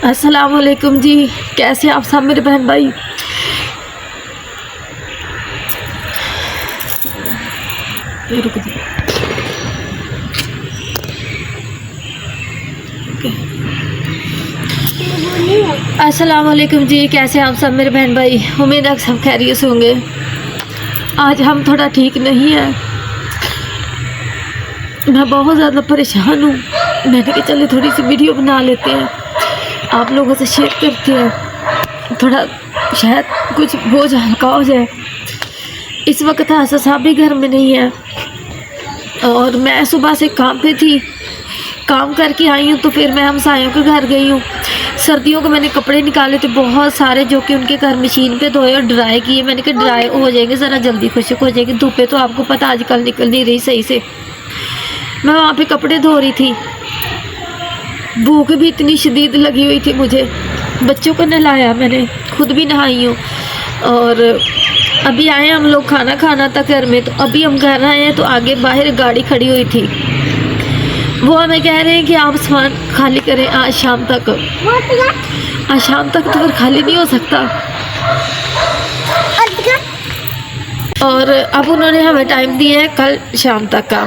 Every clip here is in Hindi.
अस्सलाम वालेकुम जी, कैसे आप सब मेरे बहन भाई। रुक दो। अस्सलाम वालेकुम जी, कैसे आप सब मेरे बहन भाई। उम्मीद है सब खैरियत से होंगे। आज हम थोड़ा ठीक नहीं है, मैं बहुत ज़्यादा परेशान हूँ। मैंने कहा चले थोड़ी सी वीडियो बना लेते हैं, आप लोगों से शेयर करते हैं, थोड़ा शायद कुछ बोझ हल्का हो जाए। इस वक्त आसा साहब भी घर में नहीं है और मैं सुबह से काम पे थी, काम करके आई हूँ तो फिर मैं हमसायों के घर गई हूँ। सर्दियों को मैंने कपड़े निकाले थे बहुत सारे, जो कि उनके घर मशीन पे धोए और ड्राई किए। मैंने कहा ड्राई हो जाएंगे, ज़रा जल्दी खुशक हो जाएगी। धूपें तो आपको पता आजकल निकल नहीं रही सही से। मैं वहाँ पे कपड़े धो रही थी, भूख भी इतनी शदीद लगी हुई थी मुझे। बच्चों को नहलाया, मैंने खुद भी नहाई हूँ और अभी आए हम लोग खाना खाना था घर में। तो अभी हम घर आए हैं तो आगे बाहर गाड़ी खड़ी हुई थी, वो हमें कह रहे हैं कि आप सामान खाली करें आज शाम तक। आज शाम तक तो फिर खाली नहीं हो सकता। और अब उन्होंने हमें टाइम दिया है कल शाम तक का।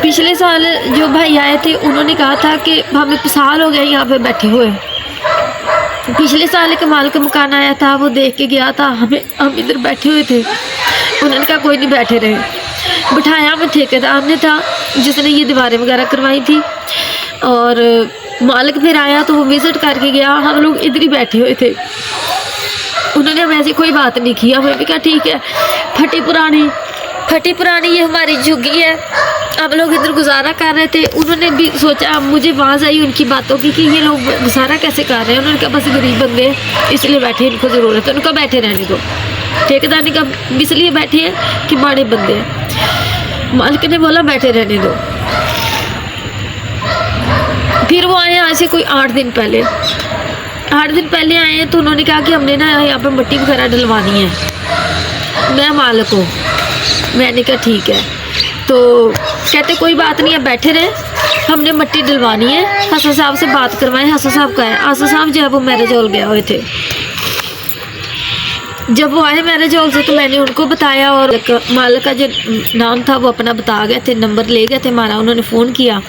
पिछले साल जो भाई आए थे उन्होंने कहा था कि हमें साल हो गया यहाँ पे बैठे हुए। पिछले साल एक माल का मकान आया था, वो देख के गया था, हम इधर बैठे हुए थे। उन्होंने कहा कोई नहीं बैठे रहे, बिठाया हमें ठेकेदार ने था जिसने ये दीवारें वगैरह करवाई थी। और मालिक फिर आया तो वो विज़िट करके गया, हम लोग इधर ही बैठे हुए थे। उन्होंने हमें ऐसी कोई बात नहीं की। हमें भी कहा ठीक है, फटी पुरानी ये हमारी झुग्गी है, हम लोग इधर गुजारा कर रहे थे। उन्होंने भी सोचा, मुझे आवाज़ आई उनकी बातों की कि ये लोग गुजारा कैसे कर रहे हैं। उन्होंने कहा बस गरीब बंदे हैं इसलिए बैठे, इनको ज़रूरत है। उनका बैठे रहने दो। ठेकेदार ने कहा इसलिए बैठे हैं कि बड़े बंदे हैं। मालिक ने बोला बैठे रहने दो। फिर वो आए आज से कोई 8 दिन पहले आए हैं तो उन्होंने कहा कि हमने ना यहाँ पर मिट्टी वगैरह डलवानी है। मैं मालिक हूँ, मैंने कहा ठीक है। तो कहते कोई बात नहीं है, बैठे रहे, हमने मिट्टी डलवानी है। हसन साहब से बात करवाएं। हसन साहब का है, हसन साहब जो है वो मैरिज हॉल गए हुए थे। जब वो आए मैरिज हॉल से तो मैंने उनको बताया और मालिक का जो नाम था वो अपना बता गए थे, नंबर ले गए थे हमारा। उन्होंने फ़ोन किया,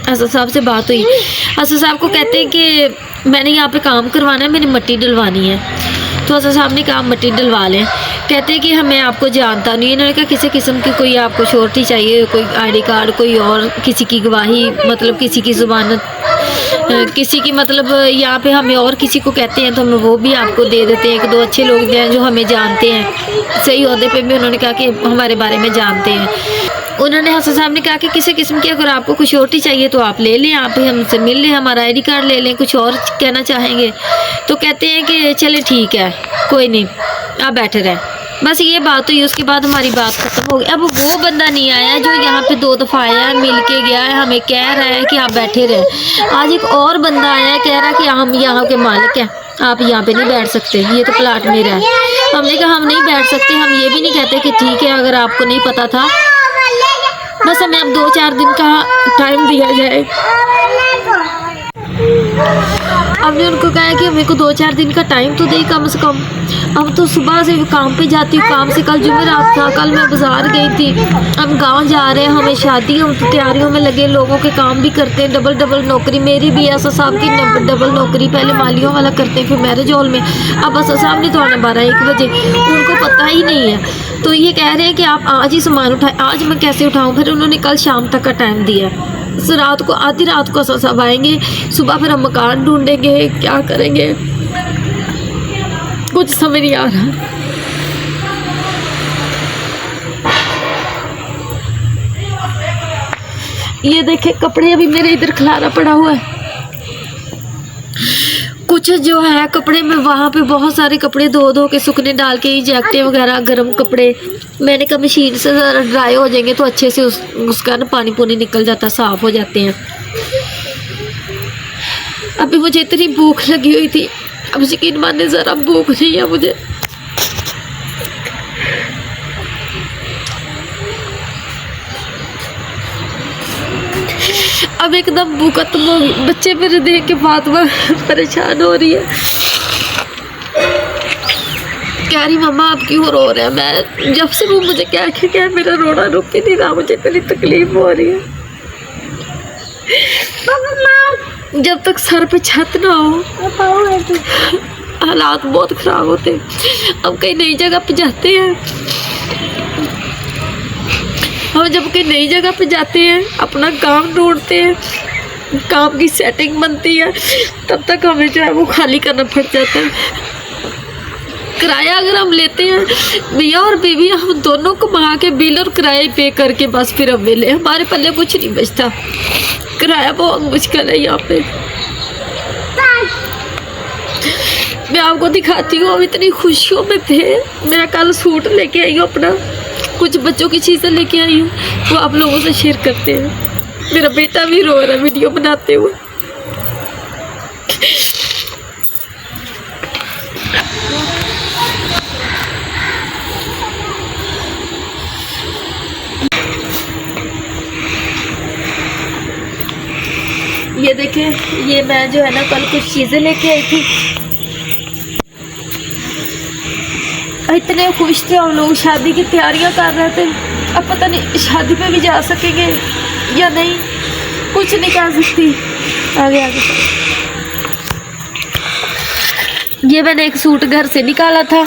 हसन साहब से बात हुई। हसन साहब को कहते हैं कि मैंने यहाँ पे काम करवाना है, मेरी मिट्टी डलवानी है। तो हसन साहब ने कहा मिट्टी डलवा लें। कहते हैं कि हमें आपको जानता नहीं। इन्होंने कहा किसी किस्म की कोई आपको श्योरिटी चाहिए, कोई आईडी कार्ड, कोई और किसी की गवाही, मतलब किसी की ज़ुबानत, किसी की, मतलब यहाँ पे हमें और किसी को कहते हैं तो हमें वो भी आपको दे देते हैं। 1-2 अच्छे लोग हैं जो हमें जानते हैं, सही ओहदे पे भी उन्होंने कहा कि हमारे बारे में जानते हैं। उन्होंने हसन साहब ने कहा कि किसी किस्म की अगर आपको कुछ श्योरिटी चाहिए तो आप ले लें, आप हमसे मिल लें, हमारा आईडी कार्ड ले लें। कुछ और कहना चाहेंगे तो कहते हैं कि चले ठीक है, कोई नहीं, आप बैठे रहें। बस ये बात हुई, उसके बाद हमारी बात खत्म हो गई। अब वो बंदा नहीं आया जो यहाँ पे 2 दफ़ा आया है, मिल के गया है, हमें कह रहा है कि आप बैठे रहें। आज एक और बंदा आया है, कह रहा है कि हम यहाँ के मालिक हैं, आप यहाँ पे नहीं बैठ सकते, ये तो प्लाट मेरा है। हमने कहा हम नहीं बैठ सकते, हम ये भी नहीं कहते कि ठीक है अगर आपको नहीं पता था, बस हमें अब 2-4 दिन का टाइम दिया जाए। हमने उनको कहा है कि हमें को 2-4 दिन का टाइम तो दे कम से कम। अब तो सुबह से काम पे जाती हूँ, काम से कल जुमेरात था, कल मैं बाज़ार गई थी, हम गांव जा रहे हैं, हमें शादी, हम तैयारियों में लगे, लोगों के काम भी करते हैं, डबल नौकरी। मेरी भी आसा साहब की डबल नौकरी, पहले मालियों वाला करते हैं, फिर मैरिज हॉल में। अब आसा साहब ने तो आना 12-1 बजे, उनको पता ही नहीं है। तो ये कह रहे हैं कि आप आज ही सामान उठाएं। आज मैं कैसे उठाऊँ? फिर उन्होंने कल शाम तक का टाइम दिया। रात को, आधी रात को सब आएंगे, सुबह फिर हम मकान ढूंढेंगे, क्या करेंगे कुछ समझ नहीं आ रहा। ये देखे कपड़े अभी मेरे इधर खलारा पड़ा हुआ है। कुछ जो है कपड़े में वहाँ पे बहुत सारे कपड़े धो के सूखने डाल के, जैकेटें वगैरह, गर्म कपड़े, मैंने कहा मशीन से ज़रा ड्राई हो जाएंगे तो अच्छे से उसका ना पानी पुनी निकल जाता है, साफ़ हो जाते हैं। अभी मुझे इतनी भूख लगी हुई थी, अब यकीन माने ज़रा भूख नहीं है मुझे। अब एकदम भूख खत्म हो गई। बच्चे मेरे देख के फातिमा परेशान हो रही है, कह रही मम्मा आप क्यों रो रहे हैं। मैं जब से वो मुझे क्या मेरा रोना रुक ही नहीं रहा, मुझे इतनी तकलीफ हो रही है। जब तक सर पे छत ना हो हालात बहुत ख़राब होते हैं। हम कहीं नई जगह पे जाते हैं, हम जब कहीं नई जगह पे जाते हैं, अपना काम ढूंढते हैं, काम की सेटिंग बनती है, तब तक हमें जो है वो खाली करना पड़ जाता है। किराया अगर हम लेते हैं, भैया और बीवी हम दोनों को मंगा के बिल और किराया पे करके बस फिर हम मिले, हमारे पल्ले कुछ नहीं बचता। किराया बहुत मुश्किल है यहाँ पे। मैं आपको दिखाती हूँ, हम इतनी खुशियों में थे। मैं कल सूट लेके आई हूँ अपना, कुछ बच्चों की चीज़ें लेके आई हूँ, वो आप लोगों से शेयर करते हैं। मेरा बेटा भी रो रहा है वीडियो बनाते हुए। ये देखें, ये मैं जो है ना कल कुछ चीज़ें लेके आई थी। इतने खुश थे हम लोग, शादी की तैयारियां कर रहे थे। अब पता नहीं शादी पे भी जा सकेंगे या नहीं, कुछ नहीं कह सकती। आगे ये मैंने एक सूट घर से निकाला था,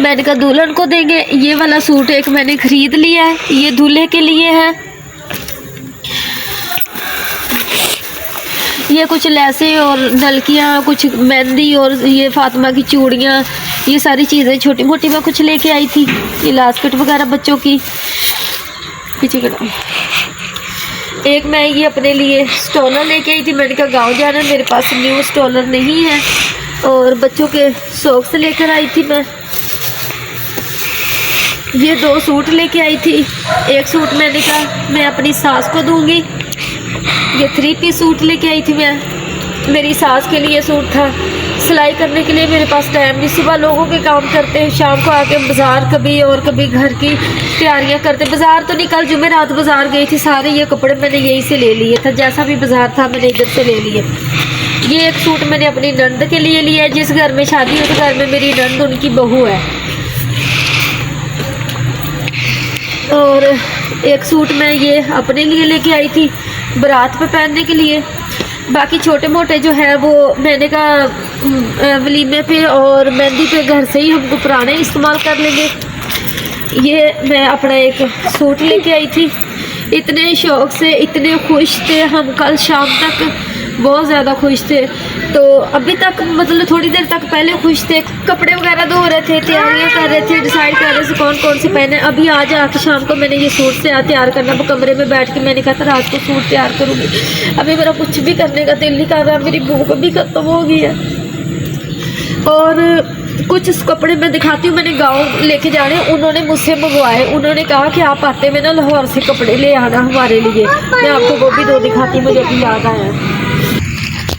मैंने कहा दुल्हन को देंगे। ये वाला सूट एक मैंने खरीद लिया है, ये दूल्हे के लिए है। ये कुछ लैसे और नलकियाँ, कुछ मेहंदी और ये फातिमा की चूड़ियाँ, ये सारी चीज़ें छोटी मोटी मैं कुछ लेके आई थी। ये लास्केट वगैरह बच्चों की। पीछे करो। एक मैं ये अपने लिए स्टोलर लेके आई थी, मैंने कहा गाँव जाना, मेरे पास न्यू स्टोलर नहीं है। और बच्चों के सॉक्स लेकर आई थी मैं। ये 2 सूट लेके आई थी। एक सूट मैंने कहा मैं अपनी सास को दूंगी। ये 3 पीस सूट लेके आई थी मैं, मेरी सास के लिए सूट था। सिलाई करने के लिए मेरे पास टाइम नहीं, सुबह लोगों के काम करते हैं, शाम को आके बाज़ार कभी और कभी घर की तैयारियां करते। बाज़ार तो निकल जुमेरात बाज़ार गई थी, सारे ये कपड़े मैंने यहीं से ले लिए था, जैसा भी बाज़ार था मैंने इधर से ले लिए। ये एक सूट मैंने अपनी नंद के लिए लिया है, जिस घर में शादी उस घर में मेरी नंद उनकी बहू है। और एक सूट मैं ये अपने लिए लेके आई थी बारात पे पहनने के लिए। बाकी छोटे मोटे जो है वो मैंने कहा वलीमे पे और मेहंदी पे घर से ही हमको पुराने इस्तेमाल कर लेंगे। ये मैं अपना एक सूट लेके आई थी। इतने शौक़ से, इतने खुश थे हम, कल शाम तक बहुत ज़्यादा खुश थे। तो अभी तक मतलब थोड़ी देर तक पहले खुश थे, कपड़े वगैरह धो रहे थे, तैयारियां कर रहे थे, डिसाइड कर रहे थे कौन कौन से पहने। अभी आज आके शाम को मैंने ये सूट से तैयार करना, वो कमरे में बैठ के मैंने कहा था रात को सूट तैयार करूँगी। अभी मेरा कुछ भी करने का दिल नहीं कर रहा, मेरी भूख भी ख़त्म हो गई है। और कुछ कपड़े मैं दिखाती हूँ, मैंने गाँव लेके जाने, उन्होंने मुझसे मंगवाए। उन्होंने कहा कि आप आते में ना लाहौर से कपड़े ले आना हमारे लिए। मैं आपको वो भी 2 दिखाती हूँ, मुझे अभी याद आया।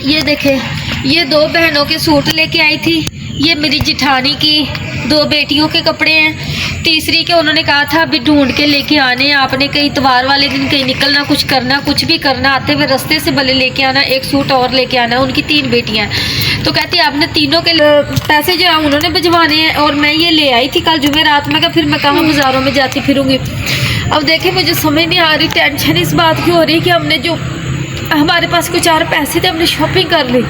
ये देखें, ये 2 बहनों के सूट लेके आई थी। ये मेरी जिठानी की 2 बेटियों के कपड़े हैं। तीसरी के उन्होंने कहा था अभी ढूंढ के लेके आने, आपने कहीं इतवार वाले दिन कहीं निकलना, कुछ करना, कुछ भी करना, आते हुए रास्ते से भले लेके आना, एक सूट और लेके आना। उनकी 3 बेटियां हैं, तो कहती है आपने तीनों के पैसे जो है उन्होंने भिजवाने हैं। और मैं ये ले आई थी कल जुमेरात में, फिर मैं कहाँ बाज़ारों में जाती फिरूँगी। अब देखिए मुझे समझ नहीं आ रही, टेंशन इस बात की हो रही कि हमने जो हमारे पास कुछ 4 पैसे थे, हमने शॉपिंग कर ली।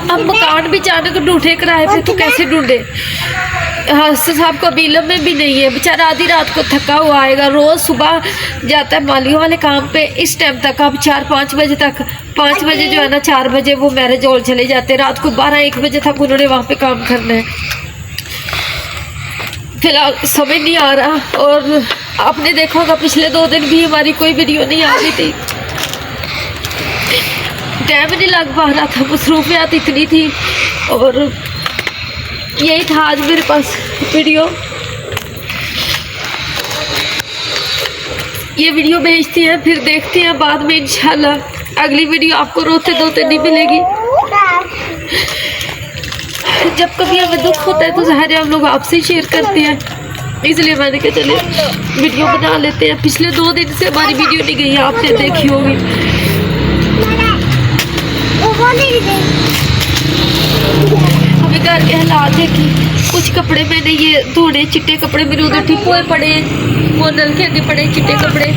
अब मकान भी जाने को ढूंढे किराए पे, तो कैसे ढूंढे। साहब को बिलम में भी नहीं है, बेचारा आधी रात को थका हुआ आएगा। रोज़ सुबह जाता है मालियों वाले काम पे, इस टाइम तक अब 4-5 बजे तक, 5 बजे जो है ना 4 बजे वो मैरिज हॉल चले जाते हैं। रात को 12-1 बजे तक उन्होंने वहाँ पे काम करना है। फिलहाल समझ नहीं आ रहा। और आपने देखा होगा पिछले 2 दिन भी हमारी कोई वीडियो नहीं आ रही थी, टाइम नहीं लग पा रहा था, मसरूफियात इतनी थी। और यही था आज मेरे पास वीडियो। ये वीडियो भेजती हैं, फिर देखते हैं बाद में इंशाल्लाह अगली वीडियो आपको रोते धोते नहीं मिलेगी। जब कभी हमें दुख होता है तो ज़ाहिर है हम लोग आपसे शेयर करते हैं। इसलिए मैंने कहा चले वीडियो बना लेते हैं। पिछले 2 दिन से हमारी वीडियो नहीं गई, आपने देखी होगी। हमें घर के हालात है कि कुछ कपड़े मैंने ये धोने, चिट्टे कपड़े मेरे उधर ठीक हुए पड़े, वो नलके आगे पड़े चिट्टे कपड़े,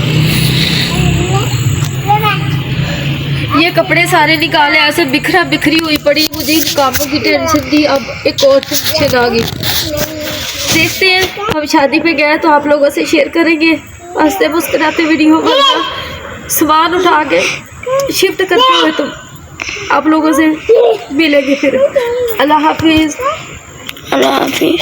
ये कपड़े सारे निकाले, ऐसे बिखरा बिखरी हुई पड़ी। मुझे इन कामों की टेंशन थी, अब एक और टेंशन आ गई। देखते हैं, हम शादी पे गए तो आप लोगों से शेयर करेंगे हंसते मुस्कुराते वीडियो में। सामान उठा के शिफ्ट करते हुए तो आप लोगों से मिलेंगे फिर। अल्लाह हाफिज। अल्लाह हाफिज।